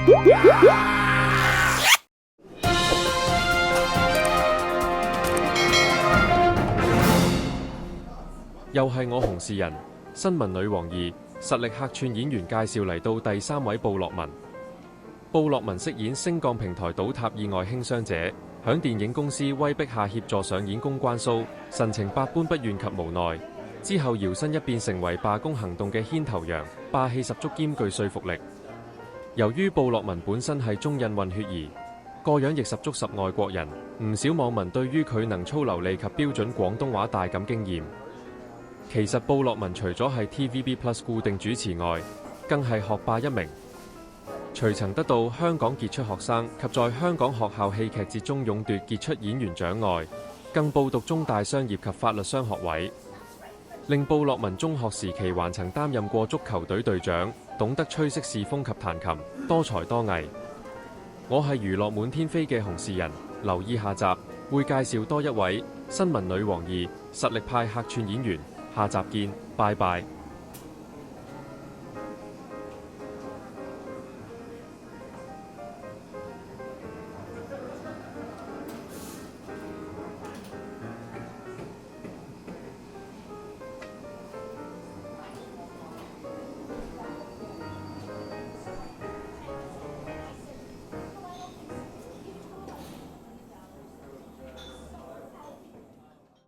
又係我紅事人，新聞女王2實力客串演員介紹嚟到第3位布洛文。布洛文飾演升降平台倒塌意外輕傷者，響電影公司威逼下協助上演公關 show， 神情百般不願及無奈。之後搖身一變成為罷工行動嘅牽頭羊，霸氣十足兼具說服力。由於布洛文本身係中印混血兒，個樣亦十足十外國人，唔少網民對於佢能操流利及標準廣東話大感驚豔。其實布洛文除咗係 TVB Plus 固定主持外，更係學霸一名。除曾得到香港傑出學生及在香港學校戲劇節中勇奪傑出演員獎外，更報讀中大商業及法律雙學位。令布洛文中學時期還曾擔任過足球隊隊長，懂得吹色士風及彈琴，多才多藝。我係娛樂滿天飛嘅紅事人，留意下集會介紹多一位新聞女王2實力派客串演員。下集見，拜拜。